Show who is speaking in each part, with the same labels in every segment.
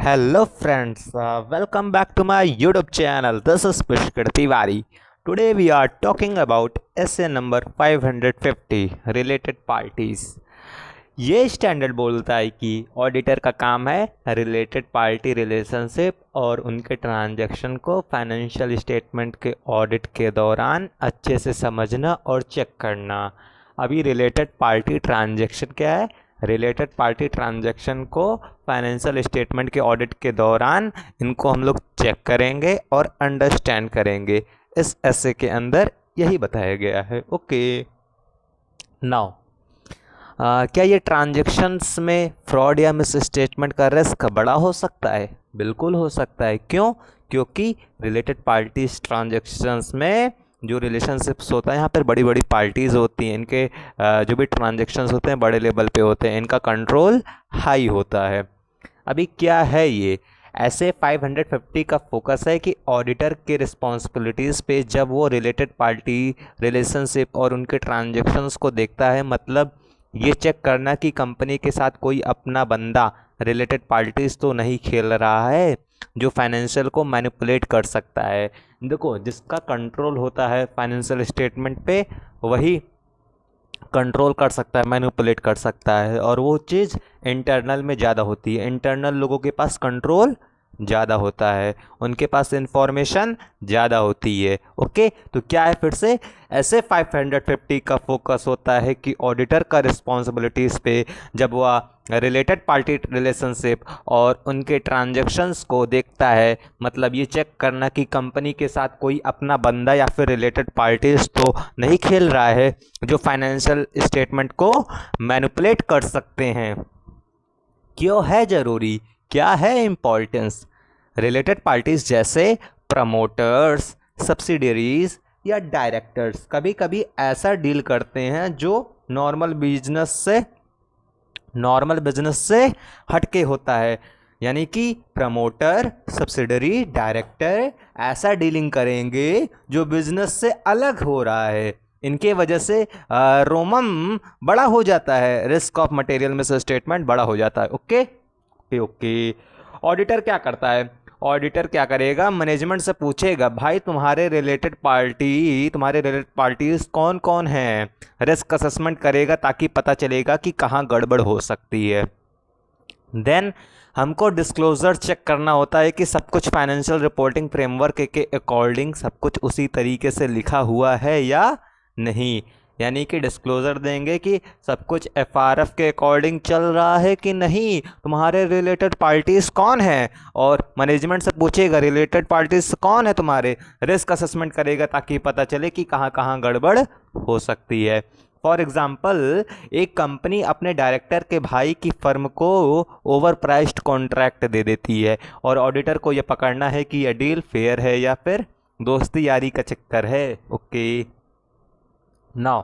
Speaker 1: Hello friends, welcome back to my YouTube channel. This is Pushkar Tiwari. Today we are talking about essay number 550 related parties. ये standard बोलता है कि auditor का काम है related party relationship और उनके ट्रांजैक्शन को फाइनेंशियल स्टेटमेंट के ऑडिट के दौरान अच्छे से समझना और चेक करना। अभी रिलेटेड पार्टी ट्रांजैक्शन क्या है? रिलेटेड पार्टी ट्रांजैक्शन को फाइनेंशियल स्टेटमेंट के ऑडिट के दौरान इनको हम लोग चेक करेंगे और अंडरस्टैंड करेंगे। इस एसे के अंदर यही बताया गया है। ओके, नाउ क्या ये ट्रांजैक्शंस में फ्रॉड या मिस स्टेटमेंट का रिस्क बड़ा हो सकता है? बिल्कुल हो सकता है। क्यों? क्योंकि रिलेटेड पार्टीज ट्रांजैक्शंस में जो रिलेशनशिप्स होता है, यहाँ पर बड़ी बड़ी पार्टीज़ होती हैं, इनके जो भी ट्रांजैक्शंस होते हैं बड़े लेवल पे होते हैं, इनका कंट्रोल हाई होता है। अभी क्या है ये ऐसे 550 का फोकस है कि ऑडिटर के रिस्पॉन्सिबिलिटीज़ पे जब वो रिलेटेड पार्टी रिलेशनशिप और उनके ट्रांजैक्शंस को देखता है, मतलब ये चेक करना कि कंपनी के साथ कोई अपना बंदा रिलेटेड पार्टीज तो नहीं खेल रहा है जो फाइनेंशियल को मैनिपुलेट कर सकता है। देखो, जिसका कंट्रोल होता है फाइनेंशियल स्टेटमेंट पे, वही कंट्रोल कर सकता है, मैनिपुलेट कर सकता है, और वो चीज़ इंटरनल में ज़्यादा होती है। इंटरनल लोगों के पास कंट्रोल ज़्यादा होता है, उनके पास इंफॉर्मेशन ज़्यादा होती है। ओके, तो क्या है, फिर से ऐसे 550 का फोकस होता है कि ऑडिटर का रिस्पॉन्सिबिलिटीज़ पे जब वह रिलेटेड पार्टी रिलेशनशिप और उनके ट्रांजैक्शंस को देखता है, मतलब ये चेक करना कि कंपनी के साथ कोई अपना बंदा या फिर रिलेटेड पार्टीज तो नहीं खेल रहा है जो फाइनेंशियल स्टेटमेंट को मैनिपुलेट कर सकते हैं। क्यों है ज़रूरी? क्या है इम्पोर्टेंस? रिलेटेड पार्टीज जैसे प्रमोटर्स, सब्सिडियरीज या डायरेक्टर्स कभी कभी ऐसा डील करते हैं जो नॉर्मल बिजनेस से हटके होता है। यानी कि प्रमोटर, सब्सिडरी, डायरेक्टर ऐसा डीलिंग करेंगे जो बिजनेस से अलग हो रहा है। इनके वजह से रोमम बड़ा हो जाता है, risk of material miss statement बड़ा हो जाता है। Okay okay. ऑडिटर क्या करता है? ऑडिटर क्या करेगा? मैनेजमेंट से पूछेगा, भाई तुम्हारे रिलेटेड पार्टीज कौन कौन हैं। रिस्क असेसमेंट करेगा ताकि पता चलेगा कि कहाँ गड़बड़ हो सकती है। देन हमको डिस्क्लोजर चेक करना होता है कि सब कुछ फाइनेंशियल रिपोर्टिंग फ्रेमवर्क के अकॉर्डिंग सब कुछ उसी तरीके से लिखा हुआ है या नहीं। यानी कि डिस्क्लोजर देंगे कि सब कुछ एफआरएफ के अकॉर्डिंग चल रहा है कि नहीं, तुम्हारे रिलेटेड पार्टीज कौन है, और मैनेजमेंट से पूछेगा रिलेटेड पार्टीज कौन है तुम्हारे। रिस्क असेसमेंट करेगा ताकि पता चले कि कहाँ कहाँ गड़बड़ हो सकती है। फॉर एग्जाम्पल, एक कंपनी अपने डायरेक्टर के भाई की फर्म को ओवर प्राइस्ड कॉन्ट्रैक्ट दे देती है और ऑडिटर को यह पकड़ना है कि यह डील फेयर है या फिर दोस्ती यारी का चक्कर है। Okay, now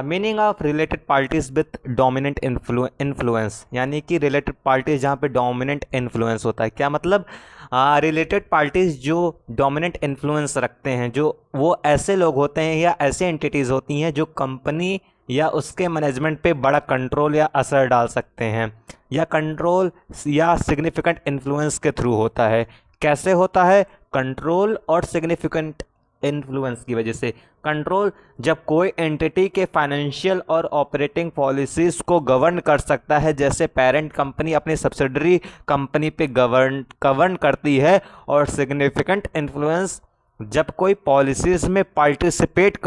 Speaker 1: meaning of related parties with dominant influence, यानी कि रिलेटेड पार्टीज जहाँ पे डोमिनेंट इन्फ्लुएंस होता है। क्या मतलब? रिलेटेड पार्टीज जो डोमिनेंट इन्फ्लुएंस रखते हैं, जो वो ऐसे लोग होते हैं या ऐसे एंटिटीज़ होती हैं जो कंपनी या उसके मैनेजमेंट पे बड़ा कंट्रोल या असर डाल सकते हैं, या कंट्रोल या सिग्निफिकेंट इन्फ्लुएंस के थ्रू होता है। कैसे होता है? कंट्रोल और सिग्निफिकेंट इन्फ्लुएंस की वजह से। कंट्रोल जब कोई एंटिटी के फाइनेंशियल और ऑपरेटिंग पॉलिसीज़ को गवर्न कर सकता है, जैसे पेरेंट कंपनी अपनी सब्सिडरी कंपनी पे गवर्न करती है। और सिग्निफिकेंट इन्फ्लुएंस जब कोई पॉलिसीज़ में पार्टिसिपेट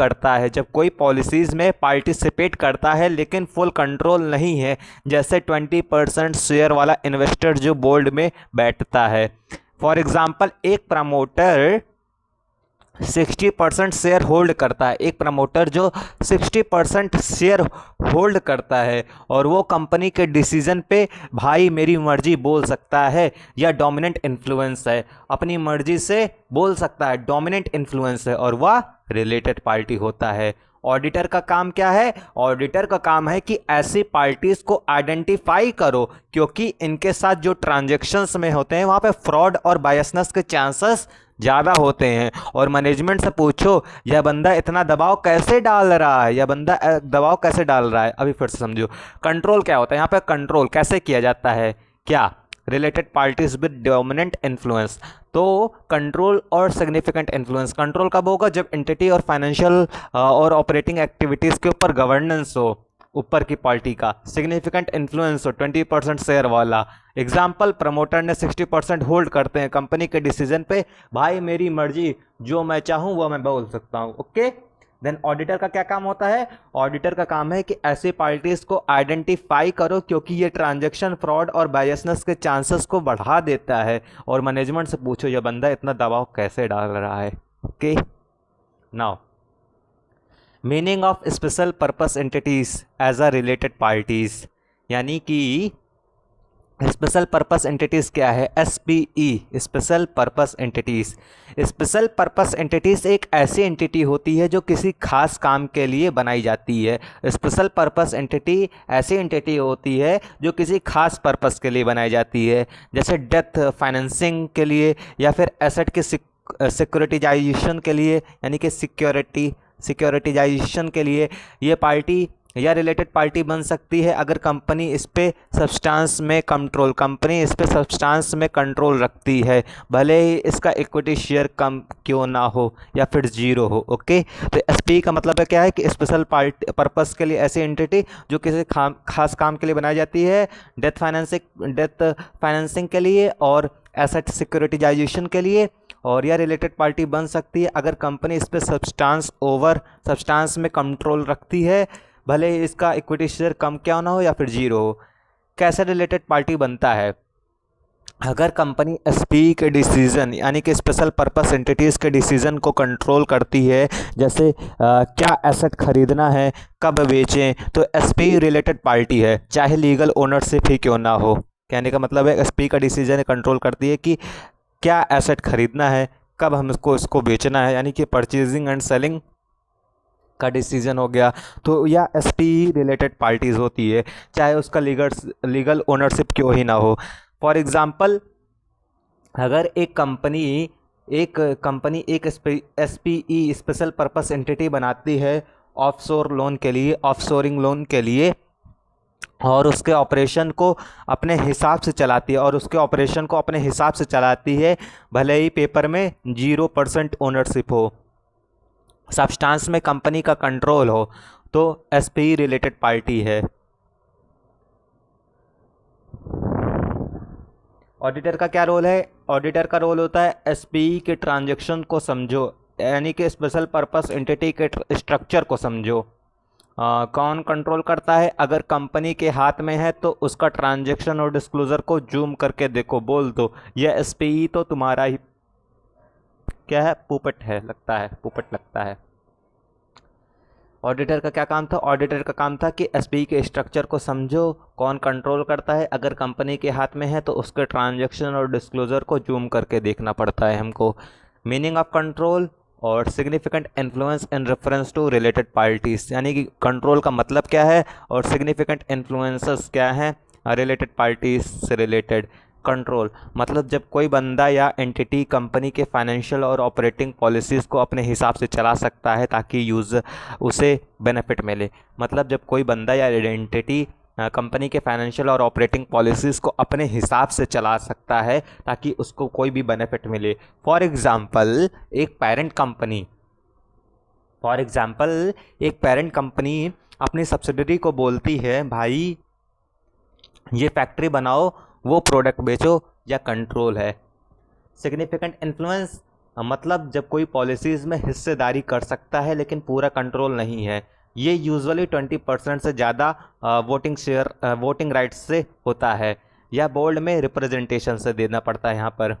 Speaker 1: करता है लेकिन फुल कंट्रोल नहीं है, जैसे 20% शेयर वाला इन्वेस्टर जो बोर्ड में बैठता है। फॉर एग्जाम्पल, एक प्रमोटर 60% शेयर होल्ड करता है, एक प्रमोटर जो 60% शेयर होल्ड करता है, और वो कंपनी के डिसीजन पे भाई मेरी मर्जी बोल सकता है, या डोमिनेंट इन्फ्लुएंस है, अपनी मर्जी से बोल सकता है, डोमिनेंट इन्फ्लुएंस है, और वह रिलेटेड पार्टी होता है। ऑडिटर का काम क्या है? ऑडिटर का काम है कि ऐसी पार्टीज को आइडेंटिफाई करो, क्योंकि इनके साथ जो ट्रांजैक्शंस में होते हैं वहाँ पे फ्रॉड और बायसनेस के चांसेस ज़्यादा होते हैं। और मैनेजमेंट से पूछो, यह बंदा इतना दबाव कैसे डाल रहा है, अभी फिर से समझो। कंट्रोल क्या होता है? यहाँ पे कंट्रोल कैसे किया जाता है? क्या related parties with dominant influence. तो कंट्रोल और सिग्निफिकेंट इन्फ्लुएंस, कंट्रोल कब होगा? जब एंटिटी और फाइनेंशियल और ऑपरेटिंग एक्टिविटीज़ के ऊपर गवर्नेंस हो ऊपर की पार्टी का। सिग्निफिकेंट इन्फ्लुएंस हो 20% शेयर वाला। एग्जाम्पल, प्रमोटर ने 60% होल्ड करते हैं कंपनी के डिसीजन पे, भाई मेरी मर्जी, जो मैं चाहूँ वो मैं बोल सकता हूँ। ओके। देन ऑडिटर का क्या काम होता है? ऑडिटर का काम है कि ऐसी पार्टीज को आइडेंटिफाई करो क्योंकि ये ट्रांजैक्शन फ्रॉड और बायसनेस के चांसेस को बढ़ा देता है, और मैनेजमेंट से पूछो ये बंदा इतना दबाव कैसे डाल रहा है। Okay. Now meaning of special purpose entities as a related parties, यानी कि स्पेशल पर्पस एंटिटीज़ क्या है? SPE, special purpose entities. Special purpose entities एक ऐसी एंटिटी होती है जो किसी खास काम के लिए बनाई जाती है। स्पेशल पर्पस एंटिटी ऐसी एंटिटी होती है जो किसी खास पर्पस के लिए बनाई जाती है, जैसे डेथ फाइनेंसिंग के लिए, या फिर एसेट के सिक्योरिटाइजेशन के लिए, यानी कि सिक्योरिटाइजेशन के लिए ये पार्टी या रिलेटेड पार्टी बन सकती है अगर कंपनी इस पे सब्सटेंस में कंट्रोल रखती है, भले ही इसका इक्विटी शेयर कम क्यों ना हो या फिर जीरो हो। ओके। तो SP का मतलब है क्या है? कि स्पेशल पार्टी पर्पस के लिए ऐसी एंटिटी जो किसी खास काम के लिए बनाई जाती है, डेथ फाइनेंसिंग के लिए और एसेट सिक्योरिटाइजेशन के लिए, और या रिलेटेड पार्टी बन सकती है अगर कंपनी इस पे सब्सटेंस में कंट्रोल रखती है, भले ही इसका इक्विटी शेयर कम क्या ना हो या फिर जीरो हो। कैसे रिलेटेड पार्टी बनता है? अगर कंपनी SP के डिसीजन, यानी कि स्पेशल पर्पस एंटिटीज़ के डिसीजन को कंट्रोल करती है, जैसे क्या एसेट खरीदना है, कब बेचें, तो SP रिलेटेड पार्टी है, चाहे लीगल ओनरशिप ही क्यों ना हो। कहने का मतलब है SP का डिसीजन कंट्रोल करती है कि क्या एसेट खरीदना है, कब हमको इसको बेचना है, यानी कि परचेजिंग एंड सेलिंग का डिसीजन हो गया, तो या SPE रिलेटेड पार्टीज होती है, चाहे उसका लीगल ओनरशिप क्यों ही ना हो। फॉर एग्जांपल, अगर एक कंपनी एक SPE स्पेशल पर्पस एंटिटी बनाती है ऑफशोरिंग लोन के लिए, और उसके ऑपरेशन को अपने हिसाब से चलाती है, भले ही पेपर में 0% ओनरशिप हो, सब्सटेंस में कंपनी का कंट्रोल हो, तो SPE रिलेटेड पार्टी है। ऑडिटर का क्या रोल है? ऑडिटर का रोल होता है SPE के ट्रांजैक्शन को समझो, यानी कि स्पेशल पर्पस एंटिटी के स्ट्रक्चर को समझो। कौन कंट्रोल करता है? अगर कंपनी के हाथ में है तो उसका ट्रांजैक्शन और डिस्क्लोजर को जूम करके देखो, बोल दो यह SPE तो तुम्हारा ही क्या है? पुपट लगता है। ऑडिटर का क्या काम था? ऑडिटर का काम था कि SPE के स्ट्रक्चर को समझो, कौन कंट्रोल करता है, अगर कंपनी के हाथ में है तो उसके ट्रांजैक्शन और डिस्क्लोजर को जूम करके देखना पड़ता है हमको। मीनिंग ऑफ कंट्रोल और significant influence in reference to related parties, यानी कि कंट्रोल का मतलब क्या है और सिग्निफिकेंट इन्फ्लुएंसेस क्या हैं रिलेटेड पार्टीज से रिलेटेड। कंट्रोल मतलब जब कोई बंदा या एंटिटी कंपनी के फाइनेंशियल और ऑपरेटिंग पॉलिसीज़ को अपने हिसाब से चला सकता है ताकि उसे बेनिफिट मिले। मतलब जब कोई बंदा या एंटिटी कंपनी के फाइनेंशियल और ऑपरेटिंग पॉलिसीज़ को अपने हिसाब से चला सकता है ताकि उसको कोई भी बेनिफिट मिले। फॉर एग्ज़ाम्पल एक पेरेंट कंपनी अपनी सब्सिडरी को बोलती है, भाई ये फैक्ट्री बनाओ, वो प्रोडक्ट बेचो, या कंट्रोल है। सिग्निफिकेंट इन्फ्लुएंस मतलब जब कोई पॉलिसीज़ में हिस्सेदारी कर सकता है लेकिन पूरा कंट्रोल नहीं है। ये यूजुअली 20% से ज़्यादा वोटिंग राइट्स से होता है, या बोर्ड में रिप्रेजेंटेशन से देना पड़ता है यहाँ पर।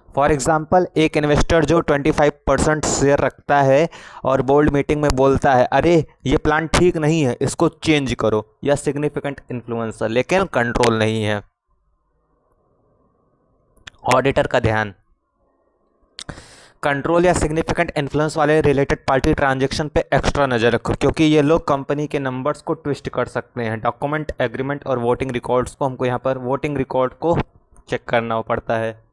Speaker 1: फॉर एग्जाम्पल एक इन्वेस्टर जो 25% शेयर रखता है और बोर्ड मीटिंग में बोलता है, अरे ये प्लान ठीक नहीं है, इसको चेंज करो, या सिग्निफिकेंट इन्फ्लुएंस है लेकिन कंट्रोल नहीं है। ऑडिटर का ध्यान, कंट्रोल या सिग्निफिकेंट इन्फ्लुएंस वाले रिलेटेड पार्टी ट्रांजैक्शन पे एक्स्ट्रा नज़र रखो, क्योंकि ये लोग कंपनी के नंबर्स को ट्विस्ट कर सकते हैं। डॉक्यूमेंट, एग्रीमेंट और वोटिंग रिकॉर्ड्स को हमको यहाँ पर वोटिंग रिकॉर्ड को चेक करना पड़ता है।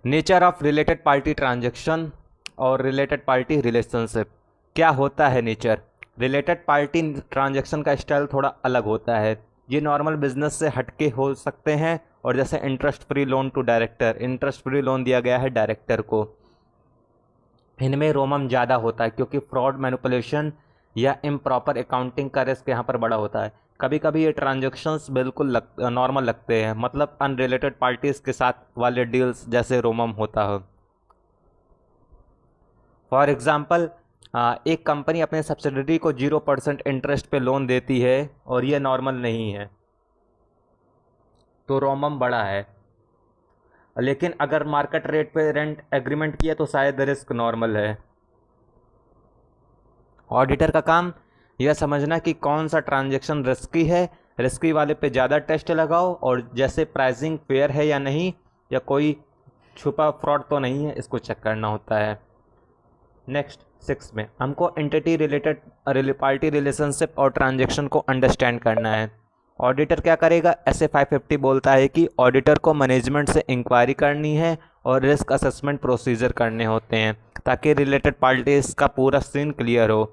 Speaker 1: Nature of related party transaction और रिलेटेड पार्टी रिलेशनशिप, क्या होता है नेचर? रिलेटेड पार्टी ट्रांजैक्शन का स्टाइल थोड़ा अलग होता है। ये नॉर्मल बिजनेस से हटके हो सकते हैं, और जैसे interest free loan to director, interest free loan दिया गया है डायरेक्टर को, इनमें रोमम ज़्यादा होता है क्योंकि फ्रॉड, मैनिपुलेशन या इम्प्रॉपर अकाउंटिंग का रिस्क यहाँ पर बड़ा होता है। कभी कभी ये ट्रांजैक्शंस बिल्कुल नॉर्मल लगते हैं, मतलब अनरिलेटेड पार्टीज के साथ वाले डील्स जैसे रोमम होता है। फॉर एग्जांपल, एक कंपनी अपने सब्सिडरी को 0% इंटरेस्ट पे लोन देती है और ये नॉर्मल नहीं है, तो रोमम बड़ा है। लेकिन अगर मार्केट रेट पे रेंट एग्रीमेंट किया तो शायद रिस्क नॉर्मल है। ऑडिटर का काम यह समझना कि कौन सा ट्रांजैक्शन रिस्की है, रिस्की वाले पे ज़्यादा टेस्ट लगाओ, और जैसे प्राइसिंग फेयर है या नहीं, या कोई छुपा फ्रॉड तो नहीं है, इसको चेक करना होता है। नेक्स्ट 6 में हमको एंटिटी रिलेटेड पार्टी रिलेशनशिप और ट्रांजैक्शन को अंडरस्टैंड करना है। ऑडिटर क्या करेगा? SA 550 बोलता है कि ऑडिटर को मैनेजमेंट से इंक्वायरी करनी है और रिस्क असेसमेंट प्रोसीजर करने होते हैं ताकि रिलेटेड पार्टीज का पूरा सीन क्लियर हो।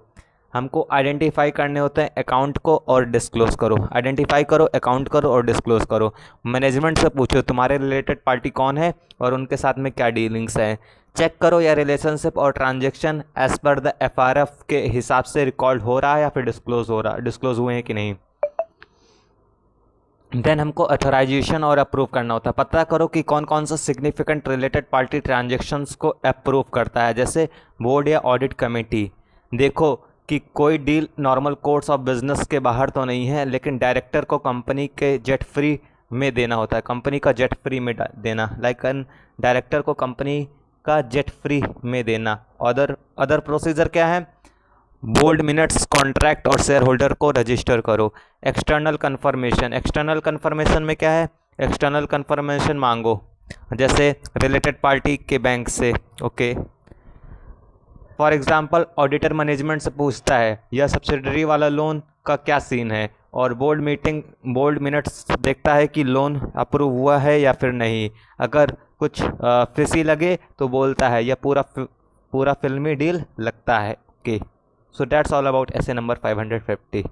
Speaker 1: हमको आइडेंटिफाई करने होते हैं अकाउंट को और डिस्क्लोज करो, आइडेंटिफाई करो, अकाउंट करो और डिस्क्लोज करो। मैनेजमेंट से पूछो तुम्हारे रिलेटेड पार्टी कौन है और उनके साथ में क्या डीलिंग्स हैं। चेक करो या रिलेशनशिप और transaction as per the FRF के हिसाब से रिकॉर्ड हो रहा है या फिर डिस्क्लोज हुए हैं कि नहीं। देन हमको अथोराइजेशन और अप्रूव करना होता है। पता करो कि कौन कौन सा सिग्निफिकेंट रिलेटेड पार्टी ट्रांजैक्शंस को अप्रूव करता है, जैसे बोर्ड या ऑडिट कमेटी। देखो कि कोई deal normal course of business के बाहर तो नहीं है, लेकिन डायरेक्टर को कंपनी के जेट फ्री में देना होता है, कंपनी का जेट फ्री में देना, लाइक डायरेक्टर को कंपनी का जेट फ्री में देना। अदर प्रोसीजर क्या है? बोल्ड मिनट्स, कॉन्ट्रैक्ट और शेयर होल्डर को रजिस्टर करो। एक्सटर्नल कन्फर्मेशन में क्या है? एक्सटर्नल कन्फर्मेशन मांगो, जैसे रिलेटेड पार्टी के बैंक से। Okay, for example auditor management से पूछता है यह सब्सिडरी वाला लोन का क्या सीन है, और बोल्ड मिनट्स देखता है कि लोन अप्रूव हुआ है या फिर नहीं। अगर कुछ फिशी लगे तो बोलता है यह पूरा फिल्मी डील लगता है। Okay, so that's all about SA number 550।